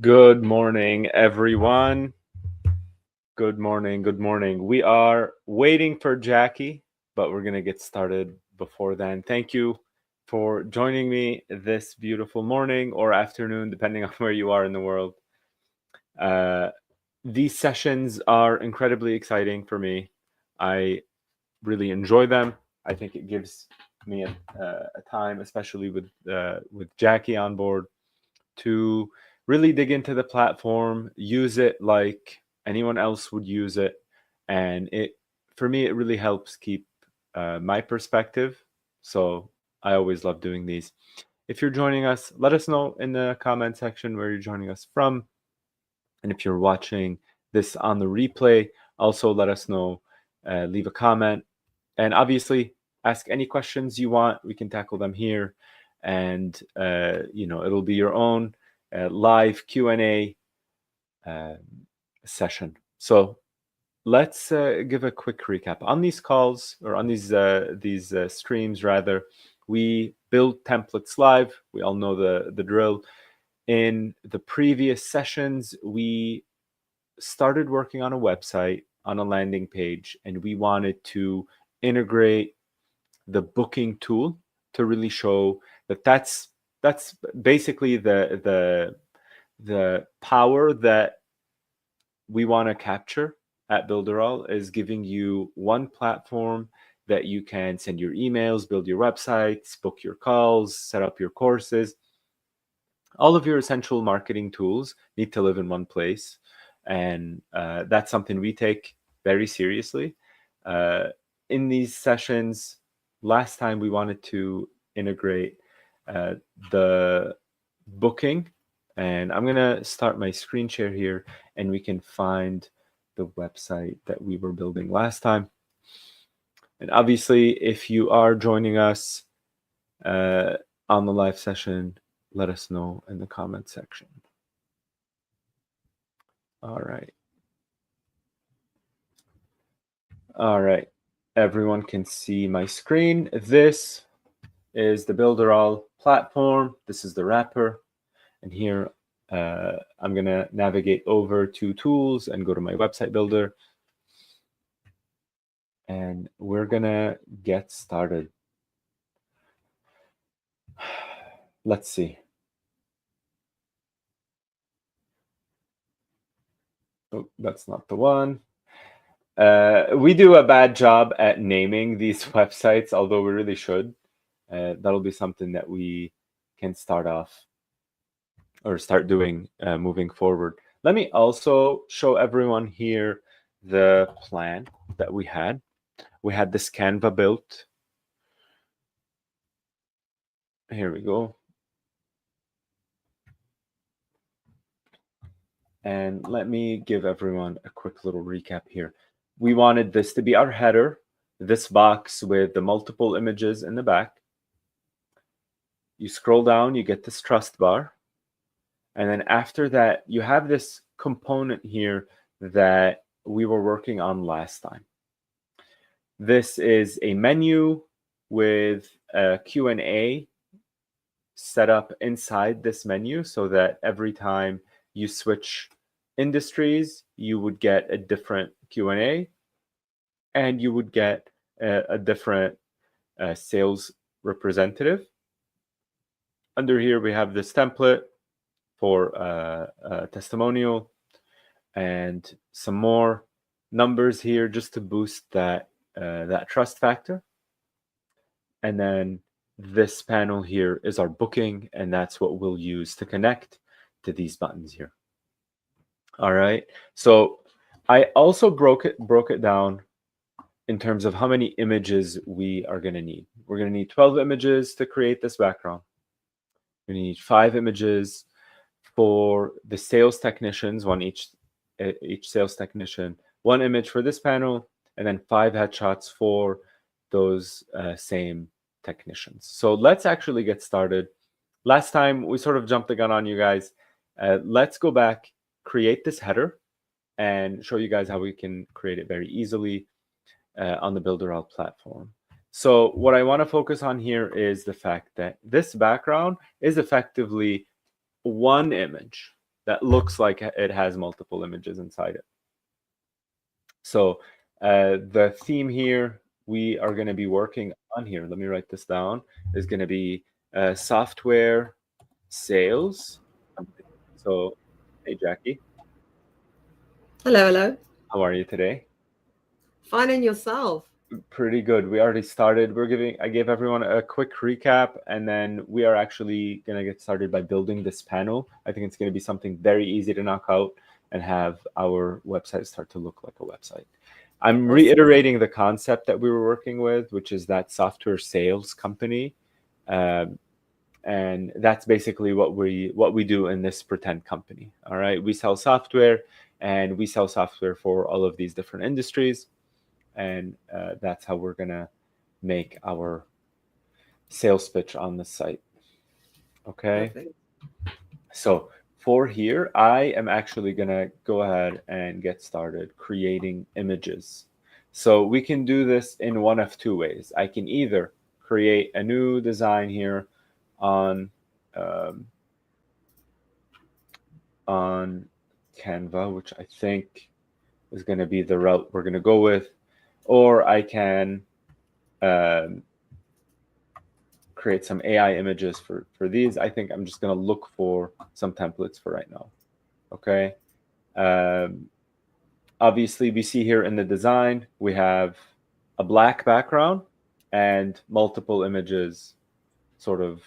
Good morning, everyone. Good morning. Good morning. We are waiting for Jackie, but we're going to get started before then. Thank you for joining me this beautiful morning or afternoon, depending on where you are in the world. These sessions are incredibly exciting for me. I really enjoy them. I think it gives me a time, especially with Jackie on board, to really dig into the platform, use it like anyone else would use it, and for me it really helps keep my perspective. So I always love doing these. If you're joining us, let us know in the comment section where you're joining us from, and if you're watching this on the replay, also let us know. Leave a comment, and obviously ask any questions you want. We can tackle them here, and it'll be your own live Q&A session. So let's give a quick recap on these calls, or on these streams rather. We build templates live. We all know the drill. In the previous sessions, we started working on a website, on a landing page, and we wanted to integrate the booking tool to really show that's basically the power that we want to capture at Builderall, is giving you one platform that you can send your emails, build your websites, book your calls, set up your courses. All of your essential marketing tools need to live in one place, and that's something we take very seriously. In these sessions, last time we wanted to integrate the booking, and I'm gonna start my screen share here, and we can find the website that we were building last time. And obviously, if you are joining us on the live session, let us know in the comment section. All right. All right. Everyone can see my screen. This is the Builderall platform. This is the wrapper. And here I'm going to navigate over to tools and go to my website builder. And we're going to get started. Let's see. Oh, that's not the one. We do a bad job at naming these websites, although we really should. That'll be something that we can start doing moving forward. Let me also show everyone here the plan that we had. We had this Canva built. Here we go. And let me give everyone a quick little recap here. We wanted this to be our header, this box with the multiple images in the back. You scroll down, you get this trust bar. And then after that, you have this component here that we were working on last time. This is a menu with a Q&A set up inside this menu, so that every time you switch industries, you would get a different Q&A, and you would get a different sales representative. Under here, we have this template for a testimonial and some more numbers here just to boost that trust factor. And then this panel here is our booking, and that's what we'll use to connect to these buttons here. All right. So I also broke it down in terms of how many images we are going to need. We're going to need 12 images to create this background. We're going to need 5 images for the sales technicians, one each sales technician, 1 image for this panel, and then 5 headshots for those same technicians. So let's actually get started. Last time we sort of jumped the gun on you guys. Let's go back, create this header, and show you guys how we can create it very easily on the Builderall platform. So what I want to focus on here is the fact that this background is effectively one image. that looks like it has multiple images inside it. So the theme here we are going to be working on here, let me write this down, is going to be software sales. So, hey Jackie. Hello, hello. How are you today? Finding yourself. Pretty good. We already started. I gave everyone a quick recap, and then we are actually going to get started by building this panel. I think it's going to be something very easy to knock out and have our website start to look like a website. I'm reiterating the concept that we were working with, which is that software sales company. And that's basically what we do in this pretend company. All right. We sell software, and we sell software for all of these different industries. And that's how we're going to make our sales pitch on the site. Okay. Perfect. So for here, I am actually going to go ahead and get started creating images. So we can do this in one of two ways. I can either create a new design here on Canva, which I think is going to be the route we're going to go with, or I can create some AI images for these. I think I'm just going to look for some templates for right now. Okay. Obviously, we see here in the design, we have a black background and multiple images sort of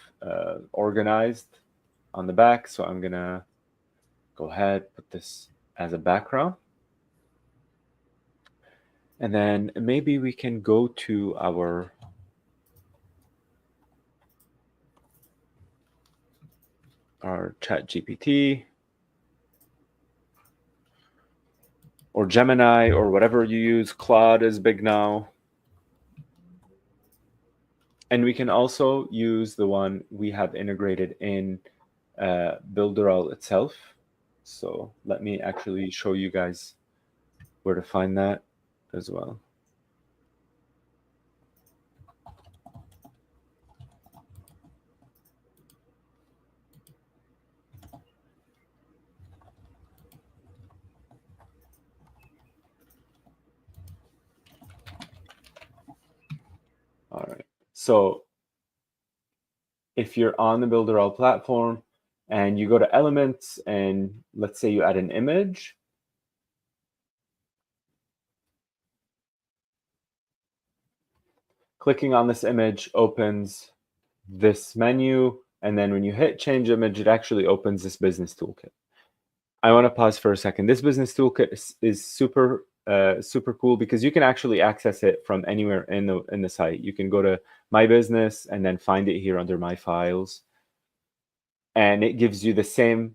organized on the back. So I'm going to go ahead, put this as a background. And then maybe we can go to our ChatGPT or Gemini or whatever you use. Claude is big now. And we can also use the one we have integrated in Builderall itself. So let me actually show you guys where to find that as well. All right. So if you're on the Builderall platform and you go to elements and let's say you add an image, clicking on this image opens this menu. And then when you hit change image, it actually opens this business toolkit. I want to pause for a second. This business toolkit is super cool because you can actually access it from anywhere in the site. You can go to My Business and then find it here under My Files, and it gives you the same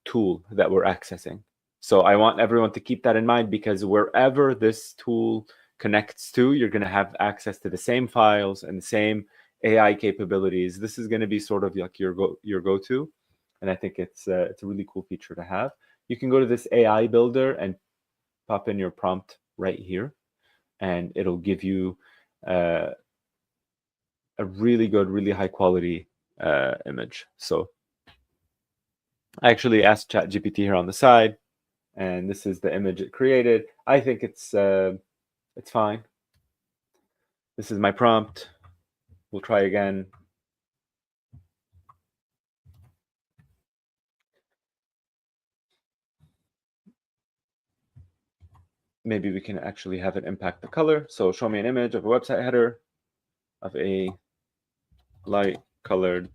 tool that we're accessing. So I want everyone to keep that in mind, because wherever this tool connects to, you're going to have access to the same files and the same AI capabilities. This is going to be sort of like your go-to. And I think it's a really cool feature to have. You can go to this AI builder and pop in your prompt right here, and it'll give you a really good, really high quality image. So I actually asked ChatGPT here on the side, and this is the image it created. I think it's fine. This is my prompt. We'll try again. Maybe we can actually have it impact the color. So show me an image of a website header of a light colored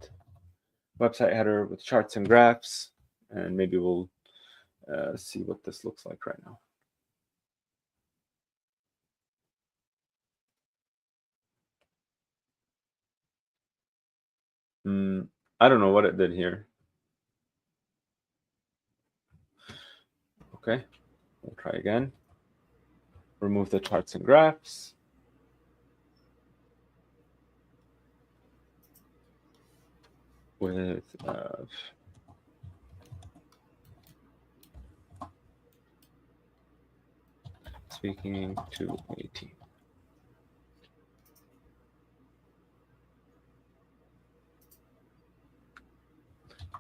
website header with charts and graphs. And maybe we'll see what this looks like right now. I don't know what it did here. Okay, we'll try again. Remove the charts and graphs. With speaking to a team.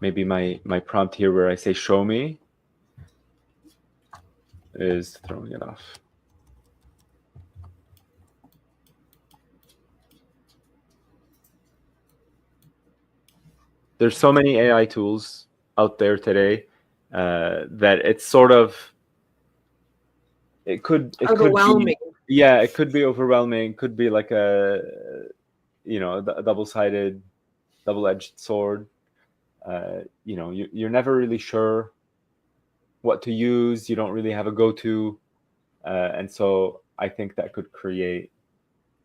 maybe my prompt here where I say show me is throwing it off. There's so many AI tools out there today that it's sort of, it could Overwhelming. be, yeah, it could be overwhelming. Could be like a double-edged sword. You're never really sure what to use. You don't really have a go-to, and so I think that could create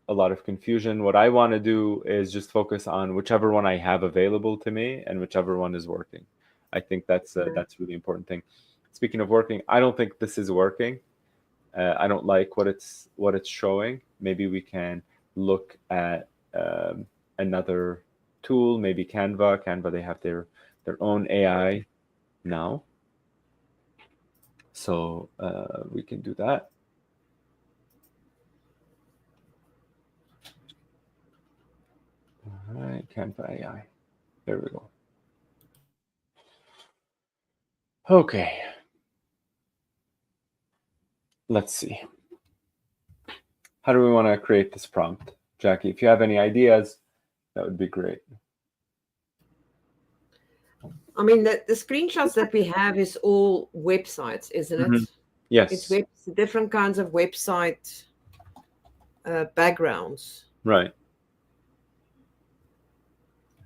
a lot of confusion. What I want to do is just focus on whichever one I have available to me and whichever one is working. I think that's a really important thing. Speaking of working, I don't think this is working. I don't like what it's showing. Maybe we can look at another tool, maybe Canva. Canva, they have their own AI now, so we can do that. All right, Canva AI. There we go. Okay. Let's see. How do we want to create this prompt? Jackie, if you have any ideas, that would be great. I mean, the screenshots that we have is all websites, isn't it? Yes. It's different kinds of website backgrounds. Right.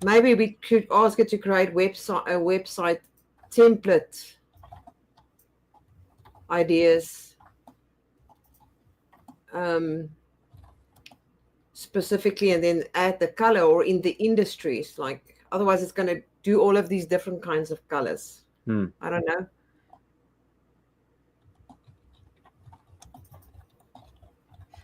Maybe we could ask it to create a website template ideas specifically, and then add the color, or in the industries. Like, otherwise it's going to do all of these different kinds of colors. I don't know.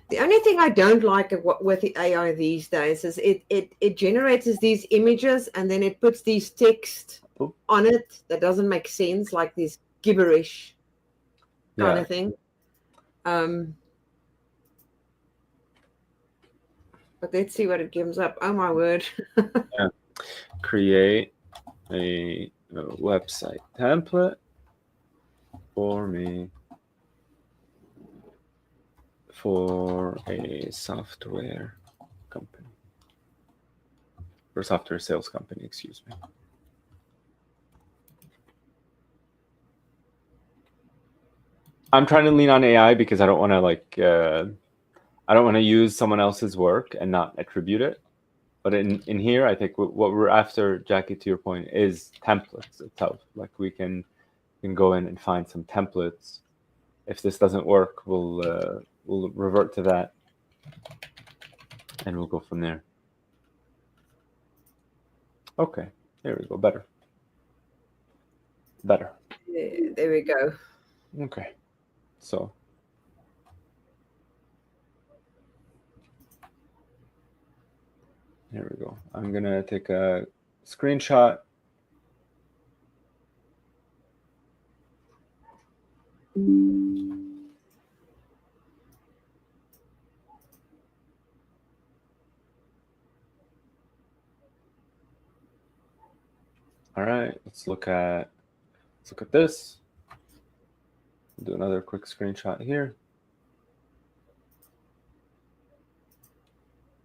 The only thing I don't like with the AI these days is it generates these images and then it puts these text on it that doesn't make sense, like this gibberish kind of thing. But let's see what it gives up. Oh my word. Yeah. Create a website template for me for a software company, or software sales company, excuse me. I'm trying to lean on AI because I don't want to I don't want to use someone else's work and not attribute it. But in here, I think what we're after, Jackie, to your point, is templates itself. Like we can go in and find some templates. If this doesn't work, we'll revert to that, and we'll go from there. Okay, there we go. Better. Yeah, there we go. Okay, so here we go. I'm gonna take a screenshot. All right, let's look at this. We'll do another quick screenshot here.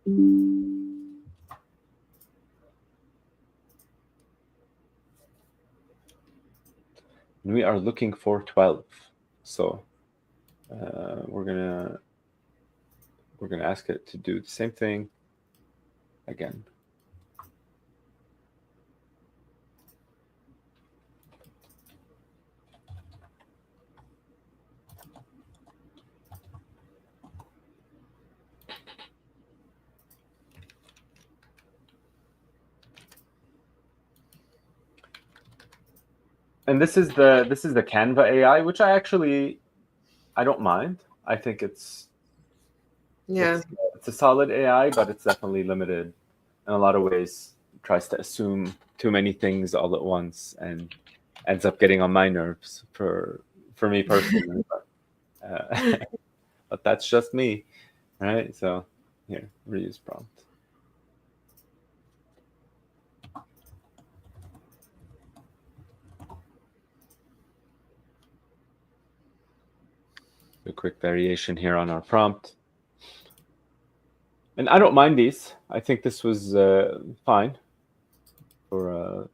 And we are looking for 12. So we're gonna ask it to do the same thing again. And this is the Canva AI, which I don't mind. I think it's a solid AI, but it's definitely limited in a lot of ways. It tries to assume too many things all at once and ends up getting on my nerves for me personally. But that's just me, right? So here, reuse prompt. A quick variation here on our prompt. And I don't mind these. I think this was fine for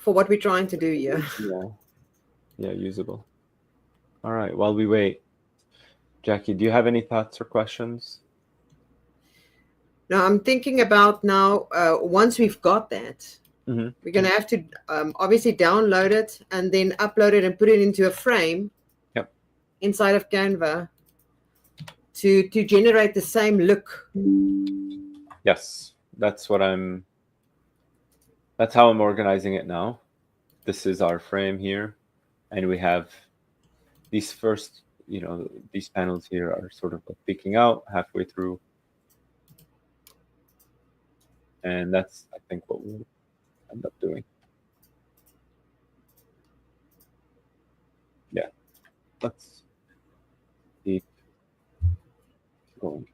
what we're trying to do. Yeah. Yeah, usable. All right, while we wait, Jackie, do you have any thoughts or questions? Now I'm thinking about now, once we've got that, Mm-hmm. we're going to have to obviously download it and then upload it and put it into a frame. Yep. Inside of Canva to generate the same look. Yes, that's how I'm organizing it now. This is our frame here, and we have these first, these panels here are sort of like peeking out halfway through. And that's, I think, what we'll end up doing. Yeah, let's keep going.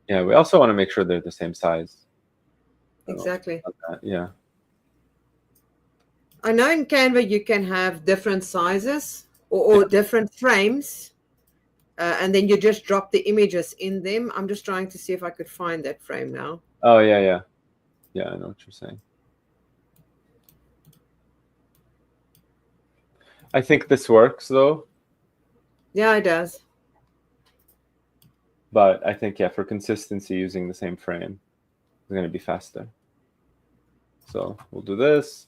Yeah, we also want to make sure they're the same size. Exactly. Yeah. I know in Canva you can have different sizes or different frames, and then you just drop the images in them. I'm just trying to see if I could find that frame now. Oh, yeah. Yeah, I know what you're saying. I think this works, though. Yeah, it does. But I think, for consistency, using the same frame is going to be faster. So we'll do this.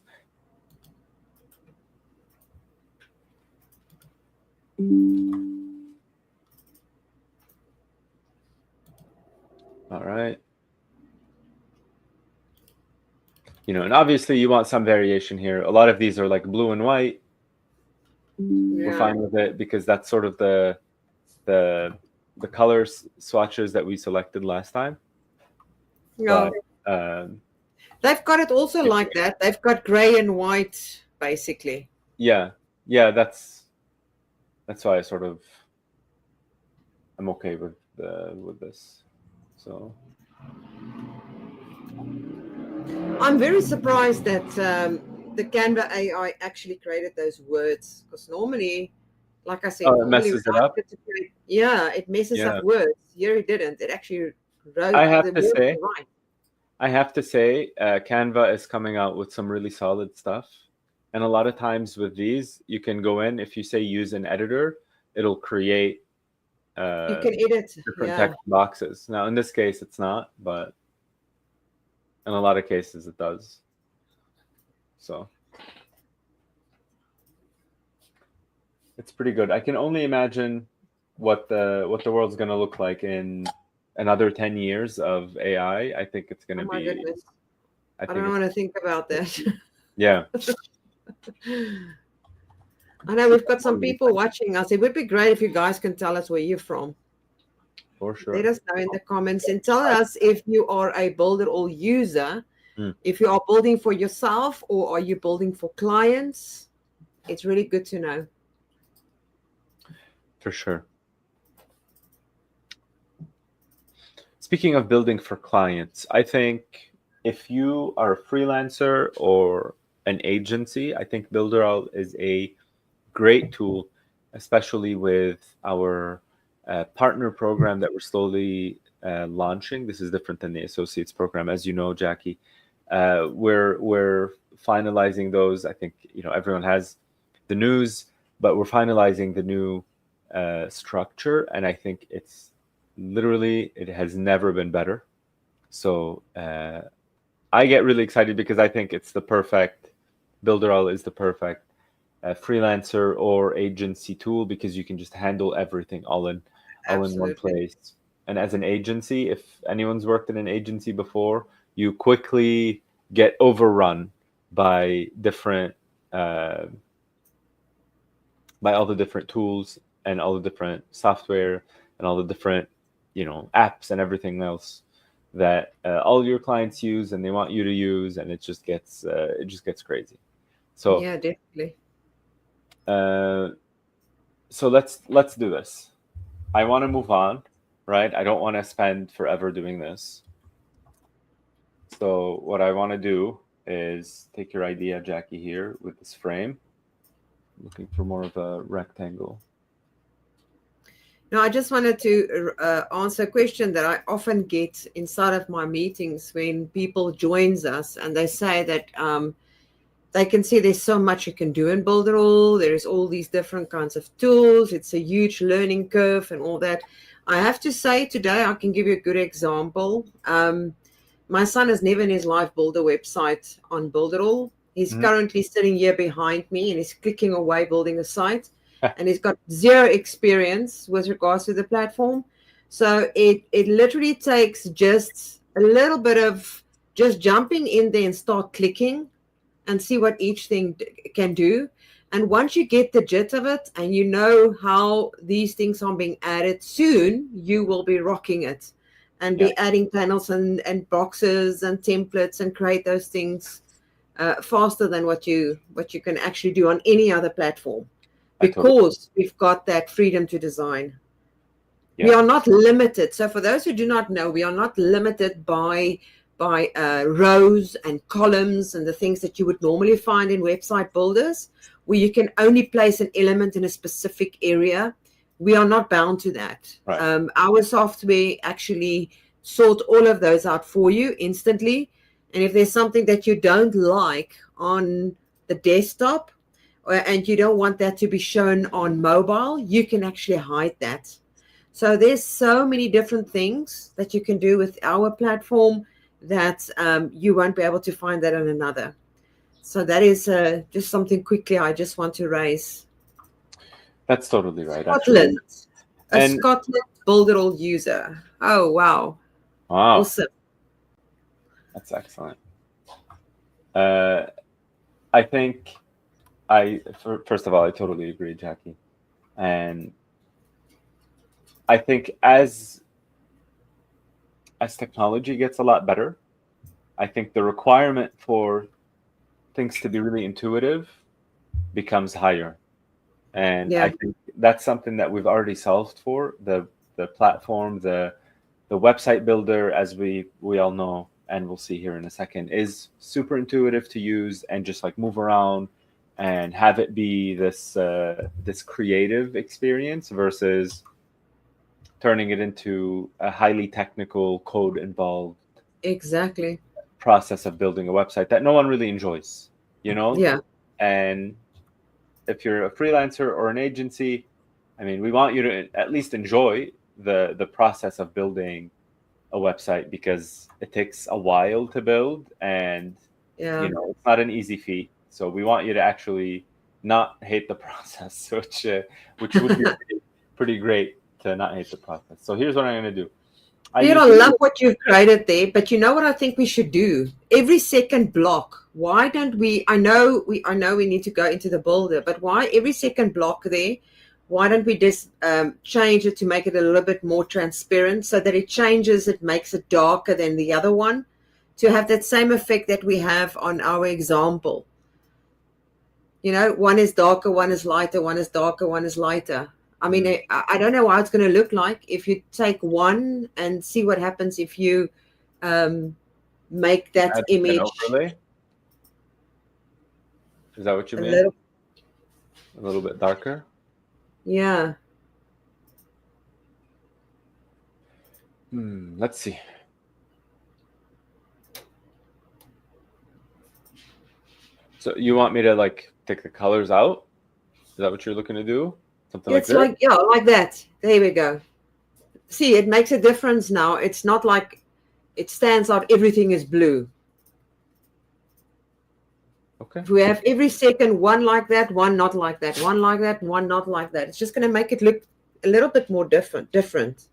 All right. And obviously you want some variation here. A lot of these are like blue and white. Yeah. We're fine with it because that's sort of the color swatches that we selected last time. No. But, they've got it also like that. They've got gray and white, basically. Yeah, that's why I'm okay with this. So I'm very surprised that the Canva AI actually created those words, because normally, like I said, it messes it up. It messes up words. Here it didn't. It actually wrote I have to say, Canva is coming out with some really solid stuff. And a lot of times with these, you can go in, if you say use an editor, it'll create you can edit different text boxes. Now, in this case, it's not, but in a lot of cases, it does. So it's pretty good. I can only imagine what the world's going to look like in another 10 years of AI. I think it's going to be. Goodness. I don't want to think about that. Yeah. I know we've got some people watching us. It would be great if you guys can tell us where you're from. For sure. Let us know in the comments and tell us if you are a Builderall user, if you are building for yourself or are you building for clients. It's really good to know. For sure. Speaking of building for clients, I think if you are a freelancer or an agency, I think Builderall is a great tool, especially with our partner program that we're slowly launching. This is different than the associates program, as you know, Jackie. We're finalizing those. I think everyone has the news, but we're finalizing the new structure, and I think it's literally, it has never been better. So I get really excited because I think it's the perfect, Builderall is the perfect freelancer or agency tool, because you can just handle everything all in one place. And as an agency, if anyone's worked in an agency before, you quickly get overrun by all the different tools and all the different software and all the different apps and everything else that all your clients use and they want you to use, and it just gets crazy. So yeah, definitely. So let's do this. I want to move on, right? I don't want to spend forever doing this. So what I want to do is take your idea, Jackie, here with this frame. I'm looking for more of a rectangle. Now, I just wanted to answer a question that I often get inside of my meetings when people joins us and they say that they can see there's so much you can do in Builderall. There's all these different kinds of tools. It's a huge learning curve and all that. I have to say today, I can give you a good example. My son has never in his life built a website on Builderall. He's currently sitting here behind me and he's clicking away building a site. And he's got zero experience with regards to the platform. So it literally takes just a little bit of just jumping in there and start clicking and see what each thing can do. And once you get the gist of it and you know how these things are being added, soon you will be rocking it and be adding panels and boxes and templates and create those things faster than what you can actually do on any other platform, because we've got that freedom to design. We are not limited. So for those who do not know, we are not limited by rows and columns and the things that you would normally find in website builders, where you can only place an element in a specific area. We are not bound to that. Right. Our software actually sort all of those out for you instantly. And if there's something that you don't like on the desktop and you don't want that to be shown on mobile, you can actually hide that. So there's so many different things that you can do with our platform that you won't be able to find that on another. So that is just something quickly I just want to raise. That's totally right. Scotland. Scotland Builderall user. Oh, wow. Wow. Awesome. That's excellent. I think first of all, I totally agree, Jackie. And I think as technology gets a lot better, I think the requirement for things to be really intuitive becomes higher. And I think that's something that we've already solved for. The platform, the website builder, as we all know, and we'll see here in a second, is super intuitive to use and just like move around and have it be this creative experience versus turning it into a highly technical, code involved process of building a website that no one really enjoys, you know? Yeah. And if you're a freelancer or an agency, I mean, we want you to at least enjoy the process of building a website, because it takes a while to build and you know, it's not an easy feat. So we want you to actually not hate the process, which would be pretty great to not hate the process. So here's what I'm going to do. I love what you've created there, but you know what I think we should do? Every second block, why don't we, I know we need to go into the builder, but why every second block there, why don't we just change it to make it a little bit more transparent so that it changes, it makes it darker than the other one, to have that same effect that we have on our example. You know, one is darker, one is lighter, one is darker, one is lighter. I mean, I don't know how it's going to look like if you take one and see what happens if you make that image. An overlay? Is that what you mean? A little bit darker? Yeah. Let's see. So you want me to like take the colors out? Is that what you're looking to do? Something like that? It's like, like that. There we go. See, it makes a difference now. It's not like it stands out, everything is blue. Okay. If we have every second one like that, one not like that, one like that, one not like that, it's just going to make it look a little bit more different.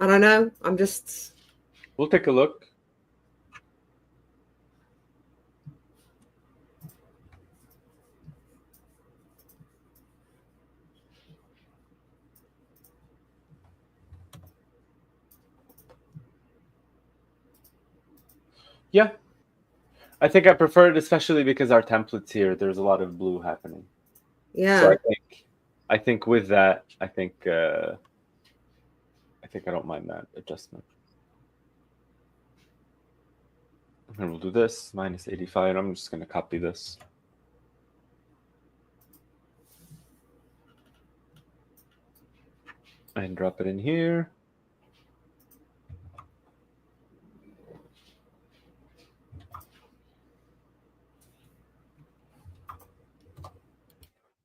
I don't know. We'll take a look. Yeah. I think I prefer it, especially because our templates here, there's a lot of blue happening. Yeah. So I think with that, I think I don't mind that adjustment. And we'll do this, -85. I'm just going to copy this. And drop it in here.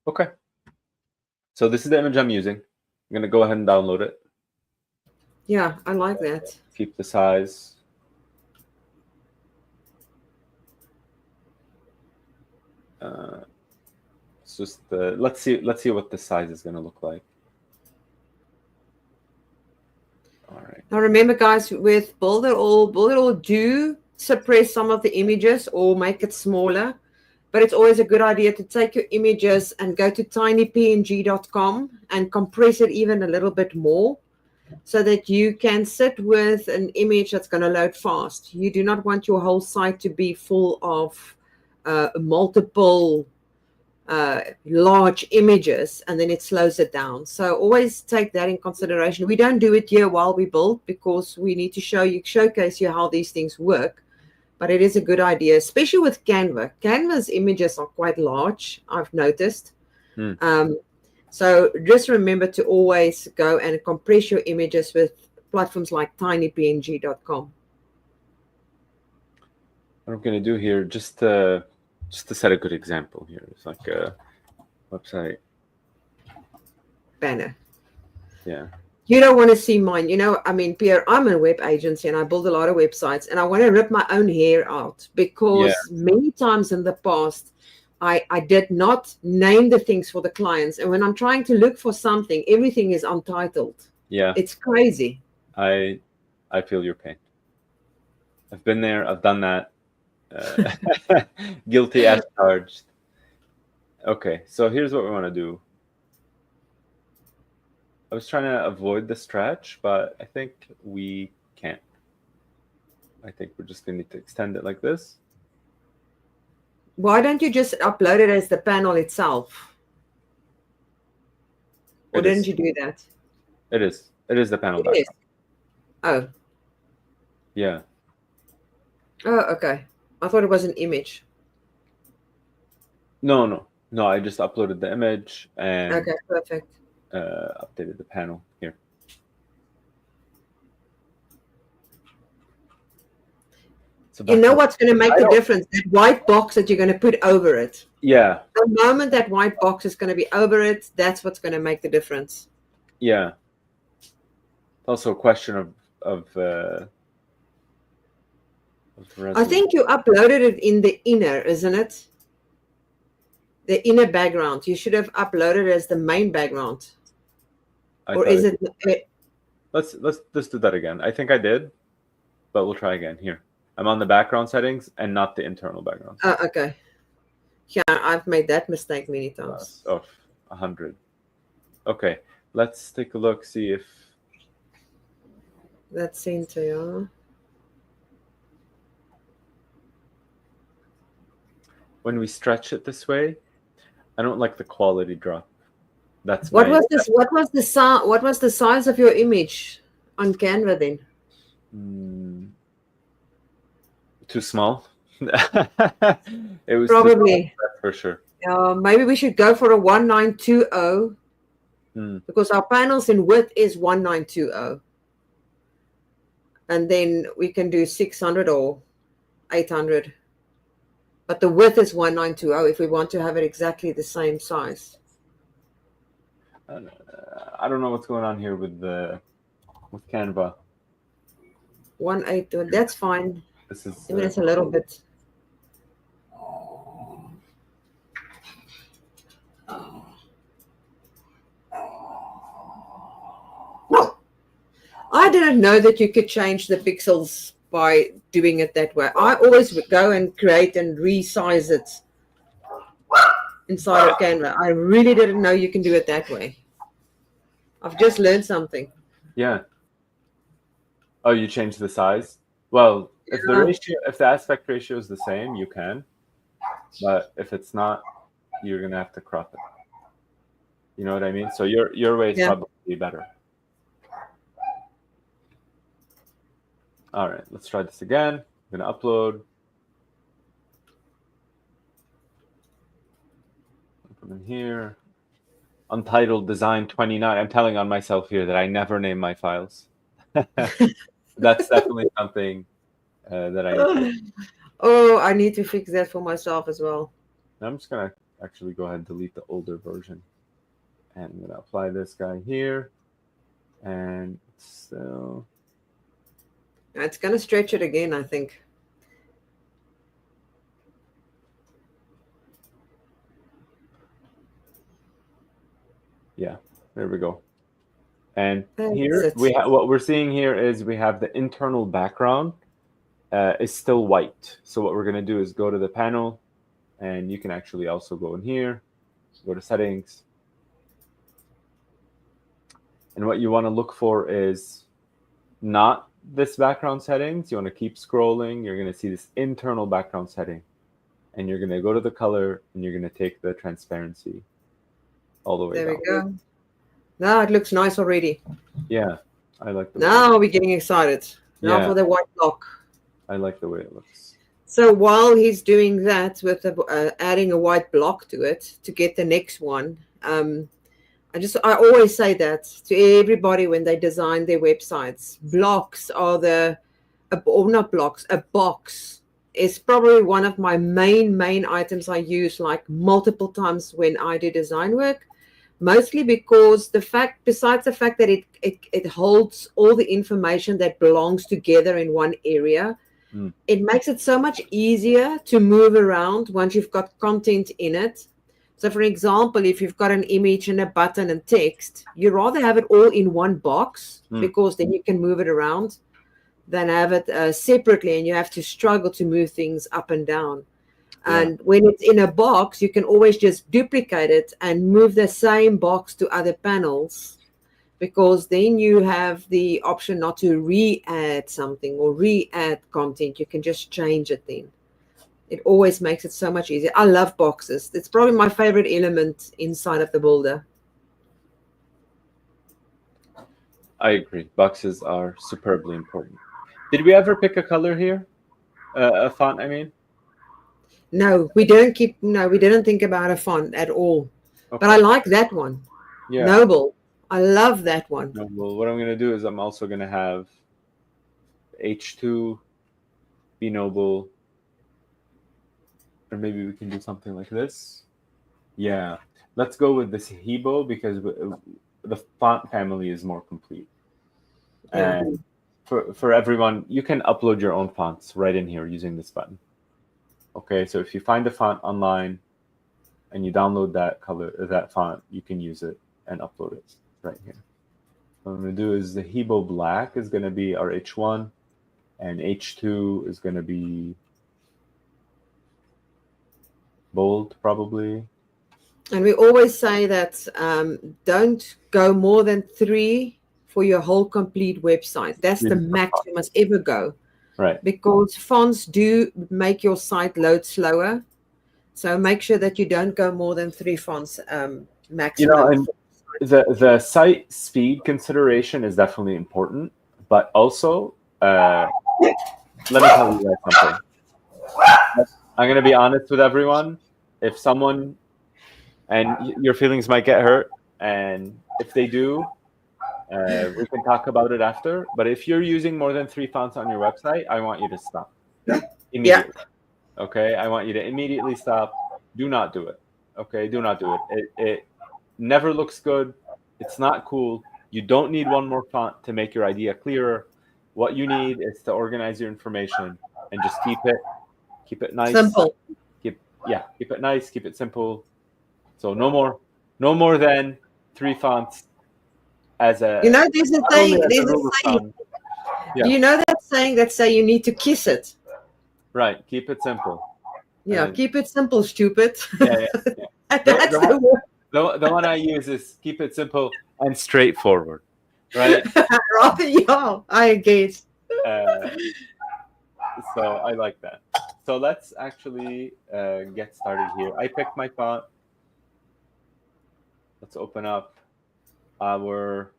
Okay. So this is the image I'm using. I'm going to go ahead and download it. Yeah, I like that. Keep the size. It's just let's see what the size is going to look like. All right. Now remember, guys, with Builderall do suppress some of the images or make it smaller, but it's always a good idea to take your images and go to tinypng.com and compress it even a little bit more so that you can sit with an image that's going to load fast. You do not want your whole site to be full of multiple large images, and then it slows it down. So always take that in consideration. We don't do it here while we build because we need to showcase you how these things work. But it is a good idea, especially with Canva. Canva's images are quite large, I've noticed. So just remember to always go and compress your images with platforms like tinypng.com. What I'm going to do here, just to set a good example here, it's like a website banner. Yeah. You don't want to see mine. You know, I mean, Pierre, I'm a web agency and I build a lot of websites, and I want to rip my own hair out because many times in the past, I did not name the things for the clients. And when I'm trying to look for something, everything is untitled. Yeah. It's crazy. I feel your pain. I've been there. I've done that. Guilty as charged. Okay, so here's what we want to do. I was trying to avoid the stretch, but I think we can't. I think we're just going to need to extend it like this. Why don't you just upload it as the panel itself? Or didn't you do that? It is. It is the panel background. Is. Oh. Yeah. Oh, okay. I thought it was an image. No. I just uploaded the image and okay, perfect. Updated the panel here. You know what's going to make the difference? That white box that you're going to put over it. Yeah. The moment that white box is going to be over it, that's what's going to make the difference. Yeah. Also a question of I think you uploaded it in the inner, isn't it? The inner background. You should have uploaded it as the main background. Or is it? Let's do that again. I think I did, but we'll try again. Here, I'm on the background settings and not the internal background. Oh, okay. Yeah, I've made that mistake many times. 100. Okay, let's take a look. See if that's Cynthia. Yeah. When we stretch it this way, I don't like the quality drop. That's what was this? What was the size of your image on Canva then? Too small. It was probably small, for sure. Maybe we should go for a 1920 because our panels in width is 1920, and then we can do 600 or 800. But the width is 1920 if we want to have it exactly the same size. I don't know what's going on here with Canva. 180. That's fine. This is even it's a little bit. I didn't know that you could change the pixels by doing it that way. I always would go and create and resize it inside of Canva. I really didn't know you can do it that way. I've just learned something. Yeah. Oh, you changed the size? Well, if the aspect ratio is the same, you can. But if it's not, you're gonna have to crop it. You know what I mean? So your way is probably better. All right, let's try this again. I'm gonna upload. Put in here. Untitled design 29. I'm telling on myself here that I never name my files. That's definitely something that I. Oh, I need to fix that for myself as well. I'm just gonna actually go ahead and delete the older version, and I'm gonna apply this guy here, and so it's gonna stretch it again, I think. Yeah, there we go. And here we have what we're seeing here is we have the internal background is still white. So what we're gonna do is go to the panel, and you can actually also go in here, go to settings. And what you want to look for is not this background settings. You want to keep scrolling. You're going to see this internal background setting. And you're going to go to the color, and you're going to take the transparency all the way down. There we go. Now it looks nice already. Yeah, I like the Now we're getting excited. Now for the white block. I like the way it looks. So while he's doing that with adding a white block to it to get the next one, I always say that to everybody when they design their websites. Blocks are or not blocks, a box is probably one of my main items I use like multiple times when I do design work, mostly because besides the fact that it holds all the information that belongs together in one area, it makes it so much easier to move around once you've got content in it. So, for example, if you've got an image and a button and text, you'd rather have it all in one box because then you can move it around than have it separately and you have to struggle to move things up and down. Yeah. And when it's in a box, you can always just duplicate it and move the same box to other panels, because then you have the option not to re-add something or re-add content. You can just change it then. It always makes it so much easier. I love boxes. It's probably my favorite element inside of the Builder. I agree. Boxes are superbly important. Did we ever pick a color here? A font, I mean? No, we didn't think about a font at all. Okay. But I like that one. Yeah. Noble. I love that one. Noble. What I'm going to do is I'm also going to have H2 be Noble. Or maybe we can do something like this. Yeah. Let's go with this Hebo because the font family is more complete. Yeah. And for everyone, you can upload your own fonts right in here using this button. Okay, so if you find a font online and you download that font, you can use it and upload it right here. What I'm going to do is the Hebo Black is going to be our H1, and H2 is going to be bold, probably. And we always say that don't go more than 3 for your whole complete website. That's the max you must ever go. Right. Because fonts do make your site load slower. So make sure that you don't go more than 3 fonts maximum. And the site speed consideration is definitely important. But also, let me tell you guys something. I'm going to be honest with everyone. If someone, and your feelings might get hurt, and if they do, we can talk about it after. But if you're using more than 3 fonts on your website, I want you to stop immediately. Yeah. Okay, I want you to immediately stop. Do not do it. Okay, do not do it. It never looks good. It's not cool. You don't need one more font to make your idea clearer. What you need is to organize your information and just keep it nice. Simple. Keep it nice. Keep it simple. So no more than 3 fonts. As a, there's a saying. Yeah. Do you know that saying that say you need to kiss it? Right. Keep it simple. Yeah. Keep it simple, stupid. Yeah. The one I use is keep it simple and straightforward. Right. Yeah, I guess. So I like that. So let's actually get started here. I picked my font. Let's open up our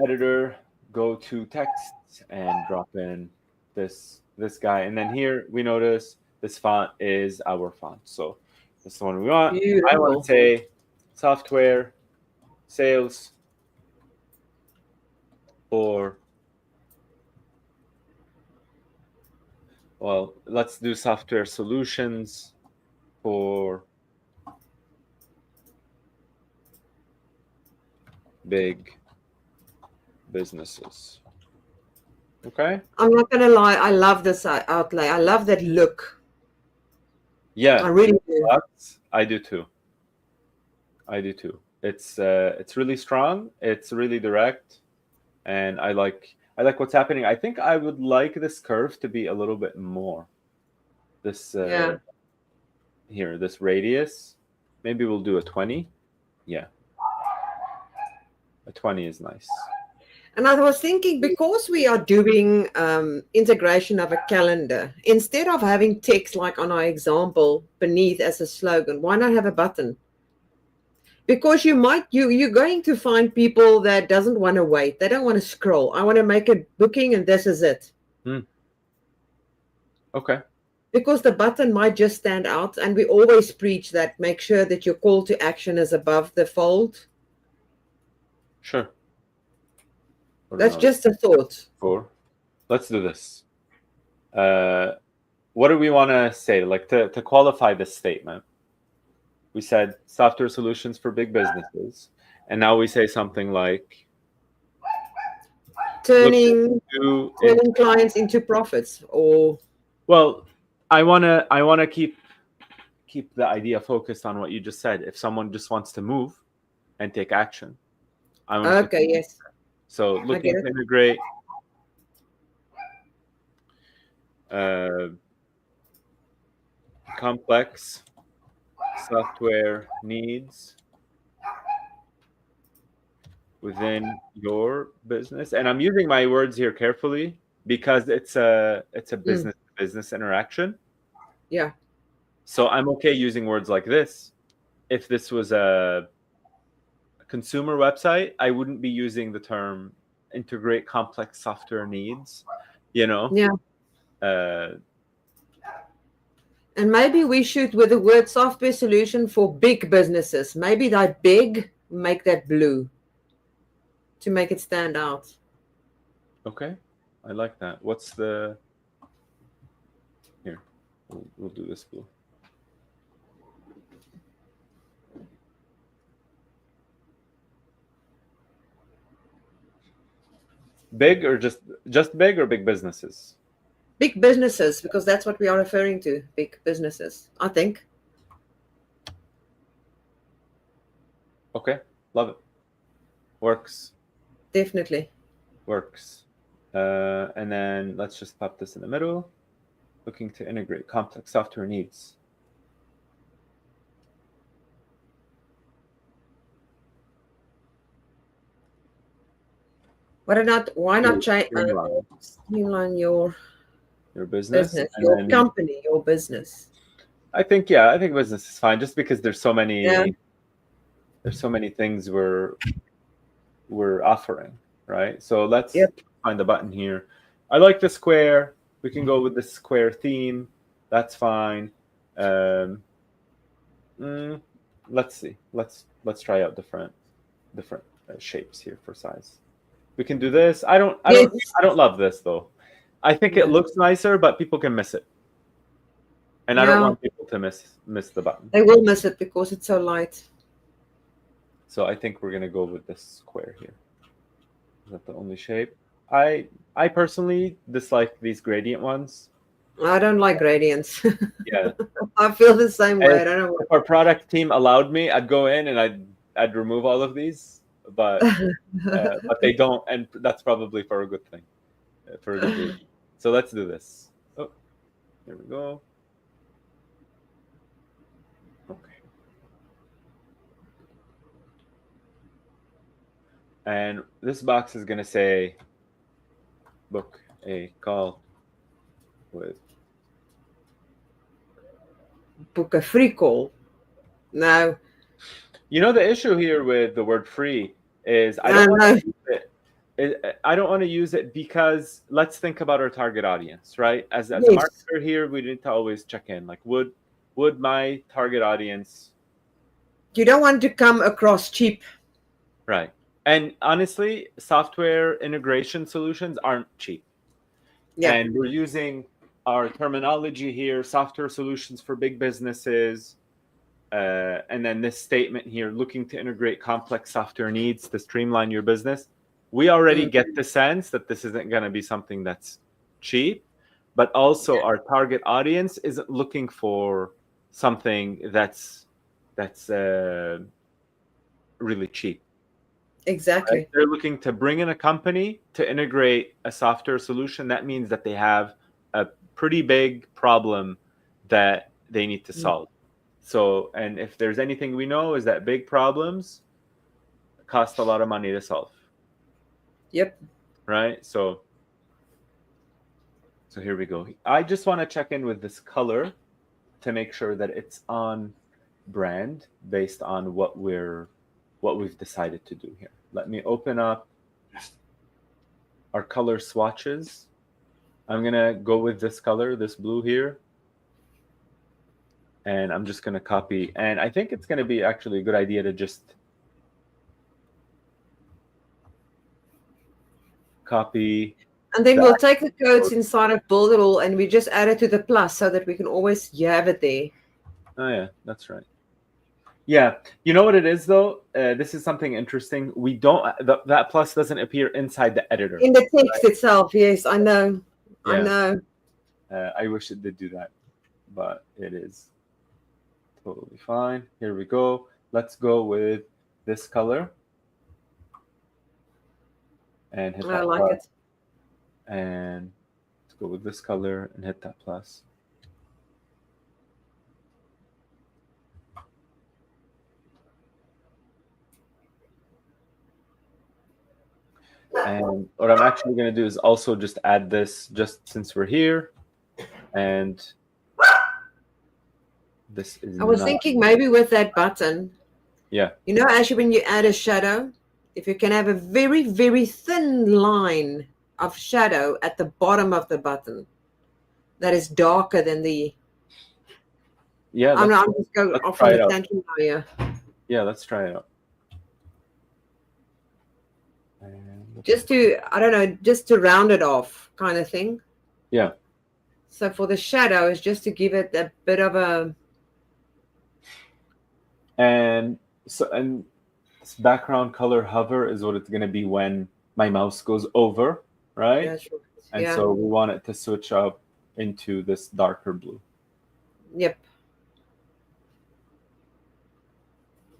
editor, go to text, and drop in this guy. And then here we notice this font is our font. So this is the one we want. I want Beautiful. to say software sales for, well, let's do software solutions for big businesses. Okay. I'm not gonna lie, I love this outlay. I love that look. Yeah, I really do. I do too. I do too. It's really strong. It's really direct, and I like what's happening. I think I would like this curve to be a little bit more. This Yeah. here, this radius. Maybe we'll do a 20. Yeah, a 20 is nice. And I was thinking, because we are doing integration of a calendar, instead of having text like on our example beneath as a slogan, why not have a button? Because you're going to find people that doesn't want to wait. They don't want to scroll. I want to make a booking and this is it. Okay. Because the button might just stand out, and we always preach that make sure that your call to action is above the fold. Sure. That's just a thought. Let's do this. What do we want to say? Like to qualify this statement, we said software solutions for big businesses, and now we say something like turning clients into profits. Or, well, I wanna keep the idea focused on what you just said. If someone just wants to move and take action, okay, yes. So looking to integrate complex software needs within your business, and I'm using my words here carefully because it's a business to business interaction. Yeah. So I'm okay using words like this. If this was a consumer website, I wouldn't be using the term integrate complex software needs, Yeah. And maybe we should, with the word software solution for big businesses, maybe that big, make that blue to make it stand out. Okay, I like that. What's the, here, we'll do this blue. Big or just big or big businesses? Big businesses, because that's what we are referring to. Big businesses, I think. Okay, love it. Works. Definitely. Works. And then let's just pop this in the middle. Looking to integrate complex software needs. Why not streamline your business, your company, your business? I think business is fine, just because there's so many things we're offering, right? So let's find the button here. I like the square. We can go with the square theme. That's fine. Let's see. Let's try out different shapes here for size. We can do this. I don't love this though. I think it looks nicer, but people can miss it. And I don't want people to miss the button. They will miss it because it's so light. So I think we're gonna go with this square here. Is that the only shape? I personally dislike these gradient ones. I don't like gradients. Yeah. I feel the same way. I don't know. If our product team allowed me, I'd go in and I'd remove all of these, but they don't, and that's probably for a good thing, for a good reason. So let's do this. Oh, here we go. Okay. And this box is gonna say, book a call with. Book a free call. No. You know, the issue here with the word free is I No, don't want no. to use it. I don't want to use it because let's think about our target audience, right? As a Yes. marketer here, we need to always check in. Like, would my target audience, You don't want to come across cheap. right? And honestly, software integration solutions aren't cheap. Yeah. And we're using our terminology here, software solutions for big businesses. And then this statement here, looking to integrate complex software needs to streamline your business. We already get the sense that this isn't going to be something that's cheap, but also our target audience isn't looking for something that's really cheap. Exactly. Right? They're looking to bring in a company to integrate a software solution. That means that they have a pretty big problem that they need to solve. So, and if there's anything we know is that big problems cost a lot of money to solve. Yep. Right? So here we go. I just want to check in with this color to make sure that it's on brand based on what we've decided to do here. Let me open up our color swatches. I'm going to go with this color, this blue here. And I'm just going to copy. And I think it's going to be actually a good idea to just copy. And then we'll take the codes inside of Builderall and we just add it to the plus so that we can always have it there. Oh, yeah, that's right. Yeah. You know what it is, though? This is something interesting. We don't, that plus doesn't appear inside the editor. In the text itself, yes, I know. Yeah. I know. I wish it did do that, but it is totally fine. Here we go. Let's go with this color. And hit that I like plus. it. And let's go with this color and hit that plus. And what I'm actually going to do is also just add this just since we're here. And this is I was thinking maybe with that button. Yeah. You know, actually when you add a shadow, if you can have a very, very thin line of shadow at the bottom of the button that is darker than the... Yeah. I'm just going off on the tangent now, yeah. Yeah, let's try it out. Just to, I don't know, just to round it off kind of thing. Yeah. So for the shadow is just to give it a bit of a... And so, and this background color hover is what it's going to be when my mouse goes over, right? That's right. And so we want it to switch up into this darker blue. Yep.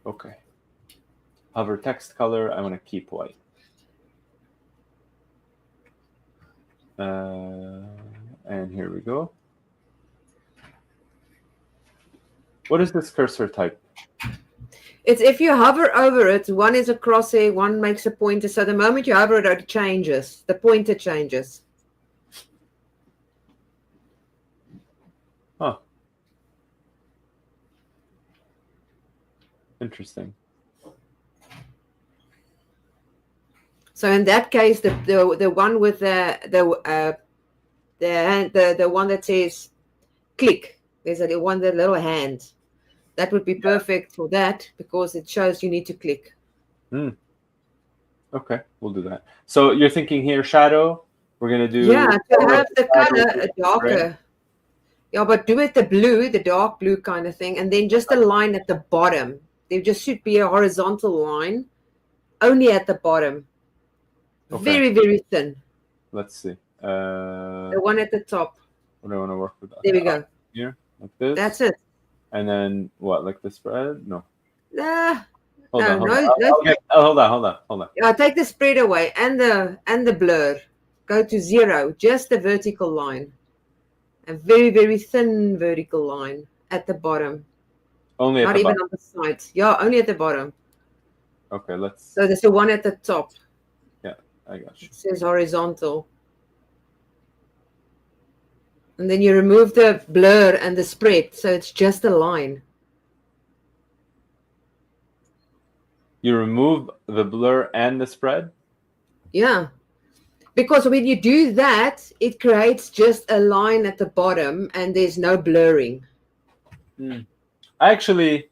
Okay. Hover text color, I want to keep white. And here we go. What is this cursor type? It's if you hover over it, one is a crosshair, one makes a pointer. So the moment you hover it, it changes. The pointer changes. Huh. Interesting. So in that case, the one with the one that says click, there's the one the little hand. That would be perfect for that because it shows you need to click. Okay, we'll do that. So you're thinking here shadow. We're gonna do to have the color darker. Yeah, but do it the blue, the dark blue kind of thing, and then just a line at the bottom. There just should be a horizontal line, only at the bottom. Okay. Very, very thin. Let's see. The one at the top. What do I want to work with? There we go. Here, like this. That's it. And then what? Like the spread? No. Hold on. Yeah, take the spread away and the blur. Go to 0. Just the vertical line. A very, very thin vertical line at the bottom. Only at Not the even bottom. on the sides. Yeah, only at the bottom. Okay, let's. So there's the one at the top. Yeah, I got you. It says horizontal. And then you remove the blur and the spread, so it's just a line. You remove the blur and the spread? Yeah. Because when you do that, it creates just a line at the bottom and there's no blurring. Actually,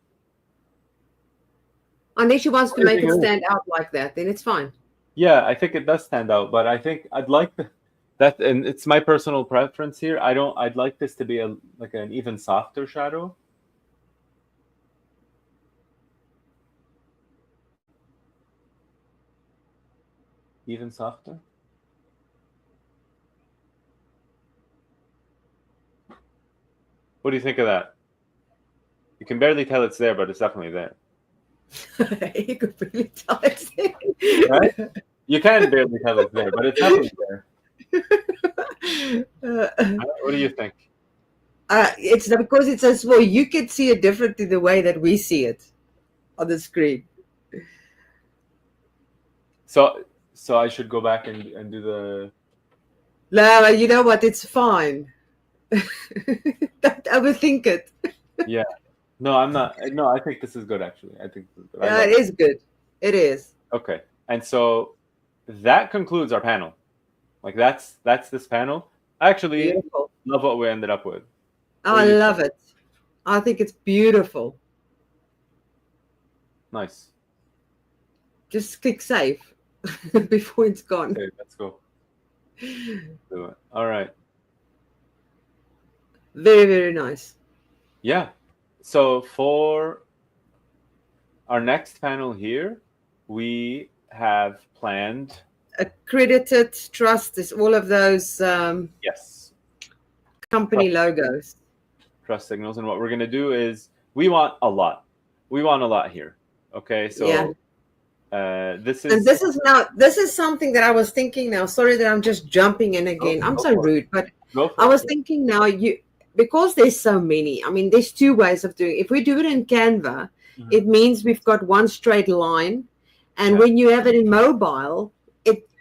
unless you want to make it stand out like that, then it's fine. Yeah, I think it does stand out, but I think I'd like that, and it's my personal preference here. I'd like this to be like an even softer shadow. Even softer. What do you think of that? You can barely tell it's there, but it's definitely there. You could barely tell it's there. Right? You can barely tell it's there, but it's definitely there. What do you think? It's because it's so small. You can see it differently the way that we see it on the screen. So I should go back and do the. No, you know what? It's fine. Don't overthink it. Yeah. No, I'm not. No, I think this is good, actually. I think this is good. Yeah, it is good. It is. Okay. And so that concludes our panel. Like that's this panel. I actually Beautiful. love what we ended up with. I love it. I think it's beautiful. Nice. Just click save before it's gone. Okay, let's go. Do it. All right. Very, very nice. Yeah. So for our next panel here, we have planned accredited trust is all of those yes, company logos. Trust signals. And what we're going to do is we want a lot. We want a lot here. Okay. So yeah. This is. And this is something that I was thinking now. Sorry that I'm just jumping in again. I'm so rude, but I was thinking now because there's so many. I mean, there's two ways of doing it. If we do it in Canva, it means we've got one straight line. And when you have it in mobile,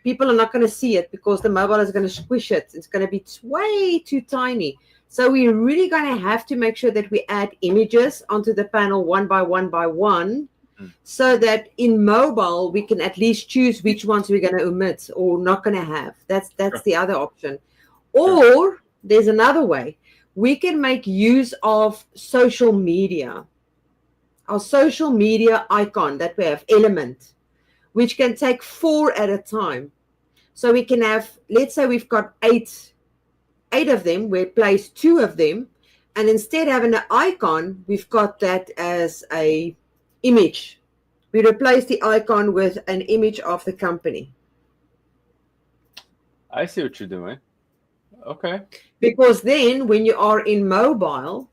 people are not going to see it because the mobile is going to squish it. It's going to be way too tiny. So we're really going to have to make sure that we add images onto the panel one by one by one, so that in mobile we can at least choose which ones we're going to omit or not going to have. That's the other option. Or there's another way. We can make use of social media. Our social media icon that we have, element, which can take 4 at a time. So we can have, let's say we've got eight of them, we place 2 of them, and instead of having an icon, we've got that as a image. We replace the icon with an image of the company. I see what you're doing. Okay. Because then when you are in mobile,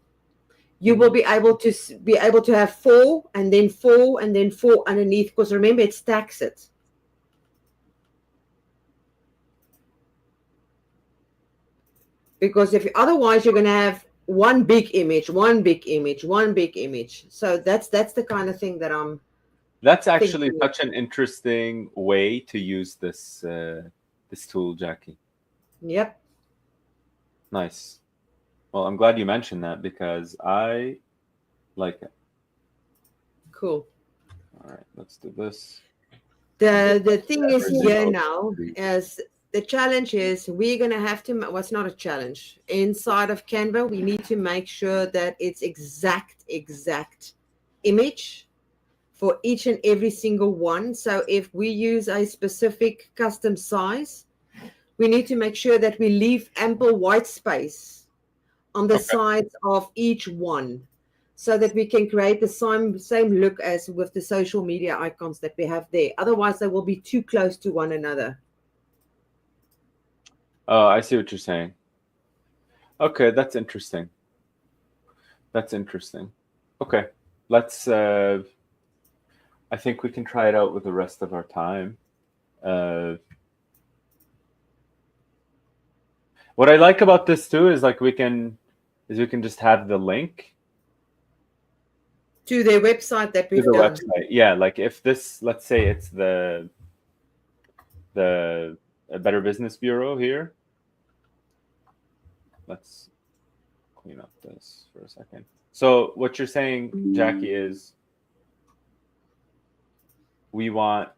you will be able to have 4 and then 4 and then 4 underneath, because remember it stacks it. Because otherwise you're going to have one big image, one big image, one big image. So that's the kind of thing that I'm. That's actually such an interesting way to use this this tool, Jackie. Yep. Nice. Well, I'm glad you mentioned that because I like it. Cool. All right, let's do this. The thing is here now is the challenge is we're going to have to, well, it's not a challenge. Inside of Canva, we need to make sure that it's exact image for each and every single one. So if we use a specific custom size, we need to make sure that we leave ample white space on the sides of each one, so that we can create the same look as with the social media icons that we have there. Otherwise, they will be too close to one another. Oh, I see what you're saying. Okay, that's interesting. That's interesting. Okay, let's. I think we can try it out with the rest of our time. What I like about this too is like we can just have the link to their website that we've done. Website. Yeah, like if this, let's say it's the Better Business Bureau here. let's clean up this for a second. So what you're saying, Jackie, is we want,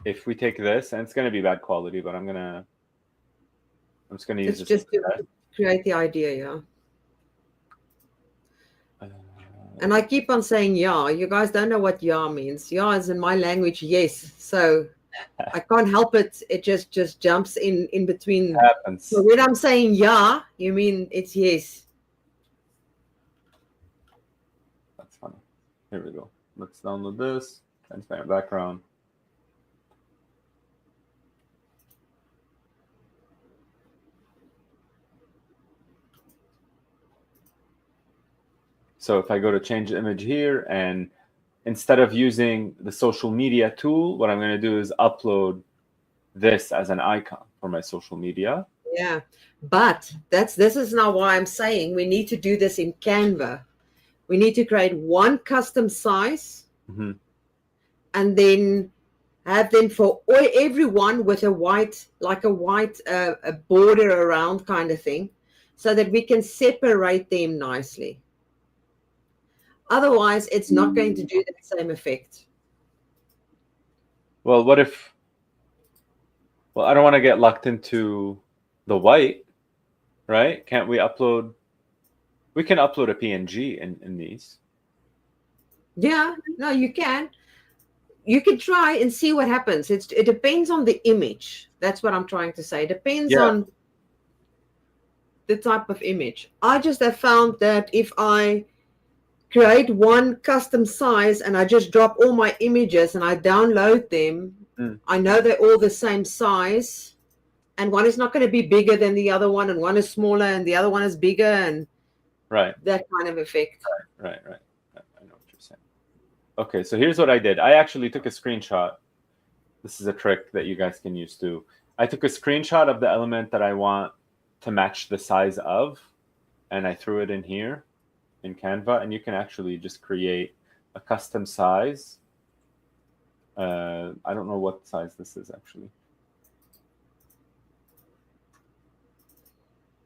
if we take this, and it's going to be bad quality, but I'm just going to use It's this just to create the idea, yeah. And I keep on saying yeah. You guys don't know what yeah means. Yeah is in my language yes. So I can't help it. It just jumps in between. Happens. So when I'm saying yeah, you mean it's yes. That's funny. Here we go. Let's download this. Transparent background. So if I go to change the image here, and instead of using the social media tool, what I'm going to do is upload this as an icon for my social media. Yeah, but this is now why I'm saying we need to do this in Canva. We need to create one custom size, and then have them for everyone with a white a border around kind of thing, so that we can separate them nicely. Otherwise, it's not going to do the same effect. Well, what if? Well, I don't want to get locked into the white, right? Can't we upload? We can upload a PNG in these. Yeah, no, you can. You can try and see what happens. It depends on the image. That's what I'm trying to say. It depends on the type of image. I just have found that if I create one custom size and I just drop all my images and I download them, I know they're all the same size, and one is not going to be bigger than the other one, and one is smaller and the other one is bigger, and that kind of effect. Right. I know what you're saying. Okay, so here's what I did. I actually took a screenshot. This is a trick that you guys can use too. I took a screenshot of the element that I want to match the size of, and I threw it in here in Canva, and you can actually just create a custom size. I don't know what size this is actually.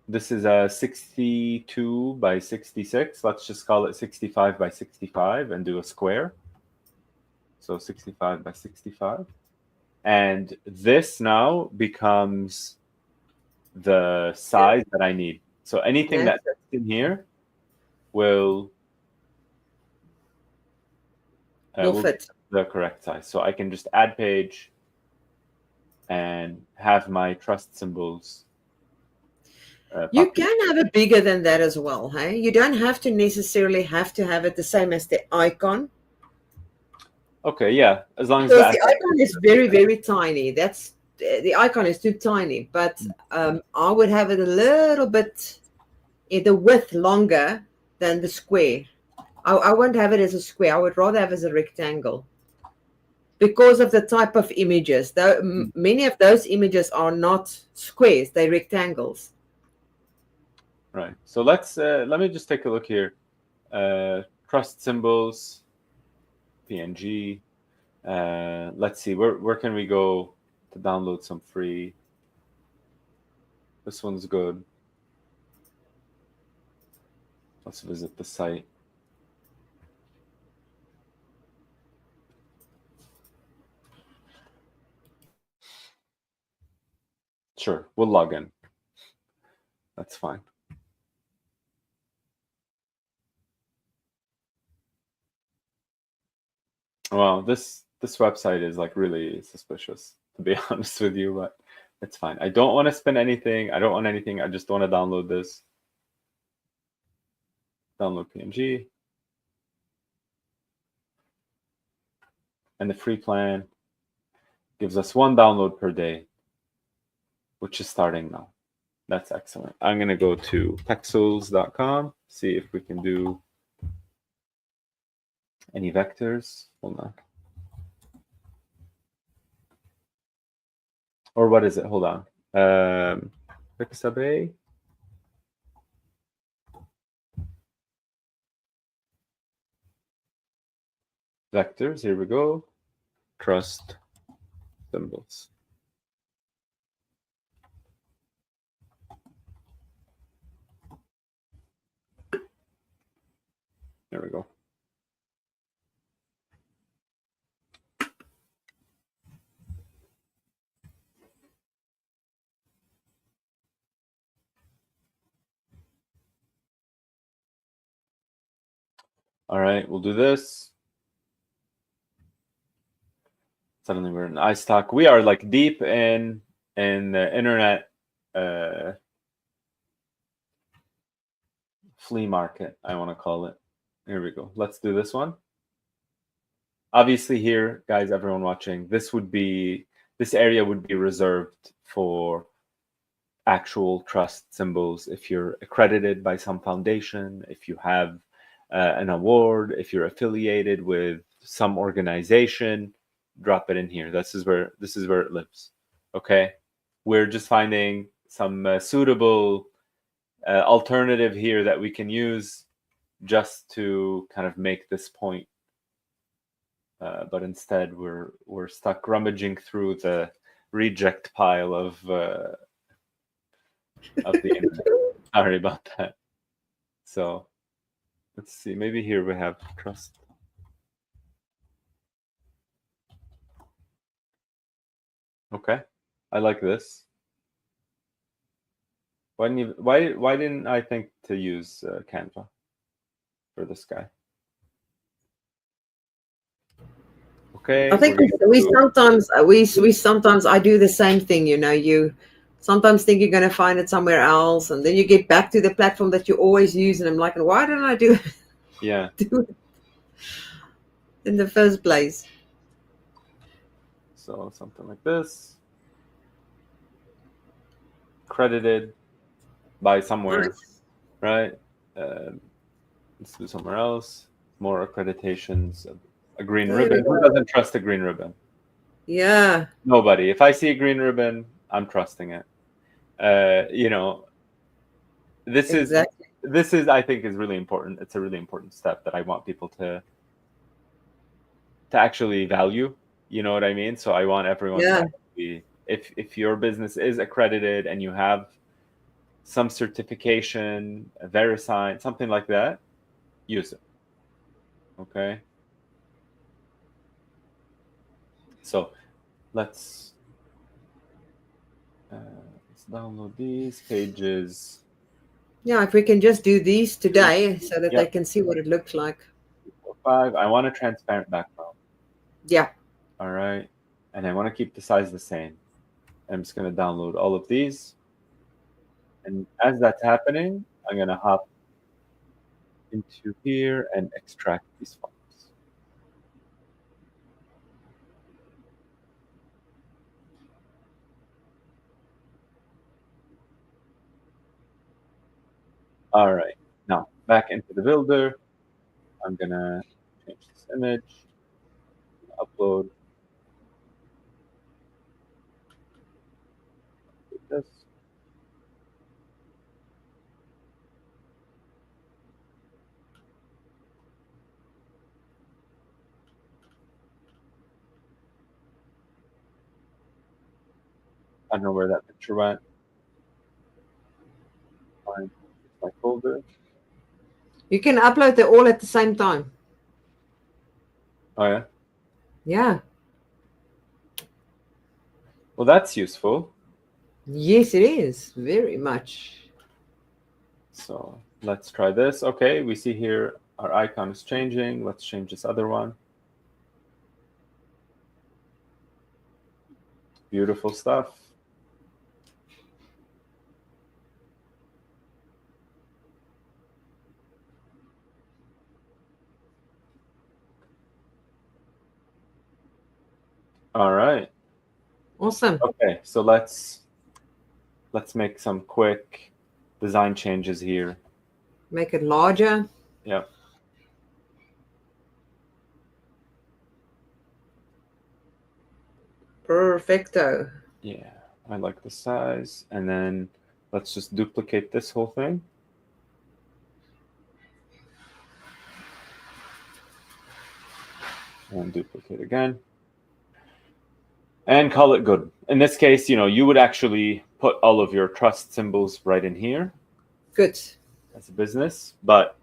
This is a 62 by 66. Let's just call it 65 by 65 and do a square. So 65 by 65. And this now becomes the size that I need. So anything that's in here will fit the correct size. So I can just add page and have my trust symbols. You can have it bigger than that as well. Hey, you don't have to necessarily have to have it the same as the icon. Okay, yeah, as long as the icon is very, very tiny. That's the icon is too tiny. But I would have it a little bit the width longer than the square. I won't have it as a square. I would rather have it as a rectangle because of the type of images. Though many of those images are not squares; they're rectangles. Right. So let me just take a look here. Trust symbols, PNG. Let's see, where can we go to download some free? This one's good. Let's visit the site. Sure, we'll log in. That's fine. Well, this website is like really suspicious, to be honest with you, but it's fine. I don't want to spend anything. I don't want anything. I just want to download this. Download PNG. And the free plan gives us 1 download per day, which is starting now. That's excellent. I'm going to go to pexels.com, see if we can do any vectors. Hold on. Or what is it? Hold on. Pixabay. Vectors, here we go. Trust symbols. All right, we'll do this. Suddenly we're in iStock. We are like deep in the internet flea market, I want to call it. Here we go. Let's do this one. Obviously here, guys, everyone watching, this area would be reserved for actual trust symbols. If you're accredited by some foundation, if you have an award, if you're affiliated with some organization, drop it in here. This is where it lives. Okay, we're just finding some suitable alternative here that we can use just to kind of make this point. But instead, we're stuck rummaging through the reject pile of the internet. Sorry about that. So let's see. Maybe here we have trust. Okay, I like this. Why didn't I think to use Canva for this guy? Okay. I think we sometimes I do the same thing. You know, you sometimes think you're going to find it somewhere else, and then you get back to the platform that you always use, and I'm like, why didn't I do it in the first place? So something like this, credited by somewhere, nice. Right? Let's do somewhere else. More accreditations. A green ribbon. Who doesn't trust a green ribbon? Yeah. Nobody. If I see a green ribbon, I'm trusting it. You know, this is I think is really important. It's a really important step that I want people to actually value. You know what I mean? So I want everyone to be, if your business is accredited and you have some certification, a VeriSign, something like that, use it. Okay. So let's download these pages. Yeah, if we can just do these today so that they can see what it looks like. 4, 5. I want a transparent background. Yeah. All right. And I want to keep the size the same. I'm just going to download all of these. And as that's happening, I'm going to hop into here and extract these files. All right. Now, back into the builder. I'm going to change this image, upload this. I don't know where that picture went. Find my folder. You can upload them all at the same time. Oh, yeah? Yeah. Well, that's useful. Yes, it is. Very much. So let's try this. Okay, we see here our icon is changing. Let's change this other one. Beautiful stuff. All right. Awesome. Okay, so let's make some quick design changes here. Make it larger. Yeah. Perfecto. Yeah, I like the size. And then let's just duplicate this whole thing. And duplicate again. And call it good. In this case, you know, you would actually put all of your trust symbols right in here. Good. As a business, but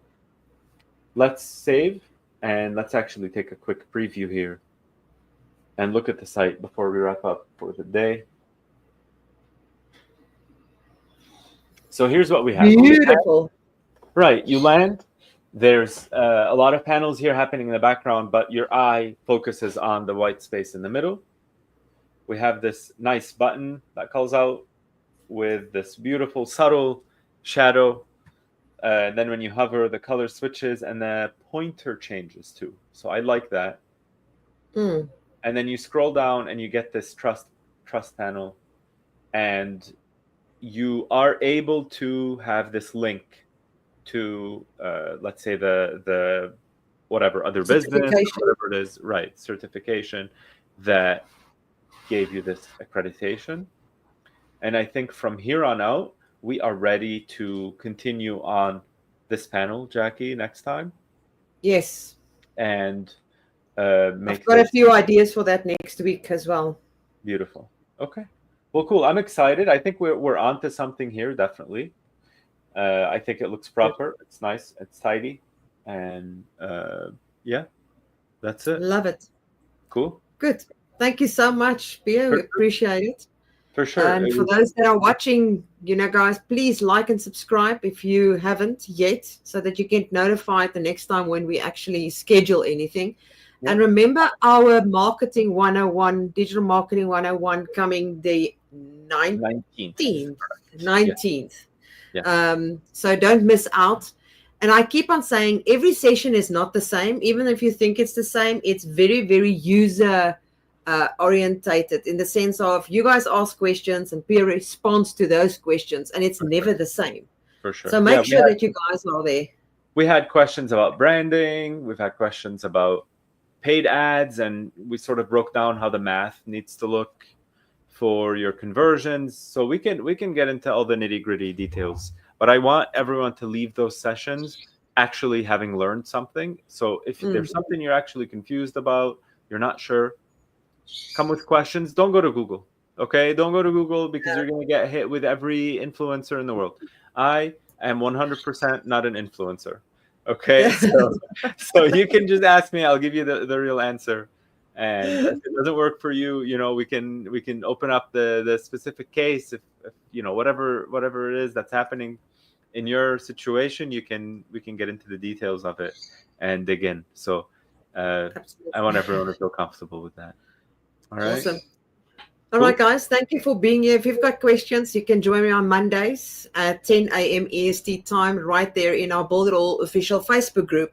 let's save and let's actually take a quick preview here and look at the site before we wrap up for the day. So here's what we have. Beautiful. Right, you land, There's a lot of panels here happening in the background, but your eye focuses on the white space in the middle. We have this nice button that calls out with this beautiful subtle shadow. And then when you hover, the color switches and the pointer changes too. So I like that. Mm. And then you scroll down and you get this trust panel, and you are able to have this link to let's say the whatever other business, whatever it is, right, certification that gave you this accreditation. And I think from here on out, we are ready to continue on this panel, Jackie, next time. Yes. And I've got a few ideas for that next week as well. Beautiful. Okay. Well, cool. I'm excited. I think we're onto something here, definitely. I think it looks proper. It's nice. It's tidy. And yeah, that's it. Love it. Cool. Good. Thank you so much, Pia. We appreciate it. For sure. And for those that are watching, guys, please like and subscribe if you haven't yet, so that you get notified the next time when we actually schedule anything. Yeah. And remember our Marketing 101, Digital Marketing 101 coming the 19th. Yeah. So don't miss out. And I keep on saying every session is not the same. Even if you think it's the same, it's very, very user orientated, in the sense of you guys ask questions and Pia responds to those questions, and it's never the same. For sure. So make sure that you guys are there. We had questions about branding. We've had questions about paid ads, and we sort of broke down how the math needs to look for your conversions. So we can get into all the nitty-gritty details, but I want everyone to leave those sessions actually having learned something. So if there's something you're actually confused about, you're not sure, come with questions. Don't go to Google. Okay, don't go to Google, because you're going to get hit with every influencer in the world. I am 100% not an influencer. Okay, so you can just ask me. I'll give you the real answer. And if it doesn't work for you, we can open up the specific case. If whatever it is that's happening in your situation, we can get into the details of it and dig in. So I want everyone to feel comfortable with that. All right. Awesome. All right, guys. Thank you for being here. If you've got questions, you can join me on Mondays at 10 a.m. EST time, right there in our Builderall official Facebook group.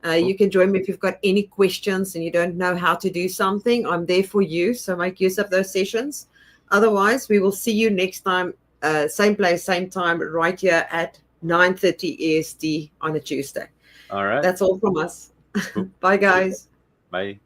You can join me if you've got any questions and you don't know how to do something. I'm there for you. So make use of those sessions. Otherwise, we will see you next time, same place, same time, right here at 9:30 EST on a Tuesday. All right. That's all from us. Bye, guys. Bye.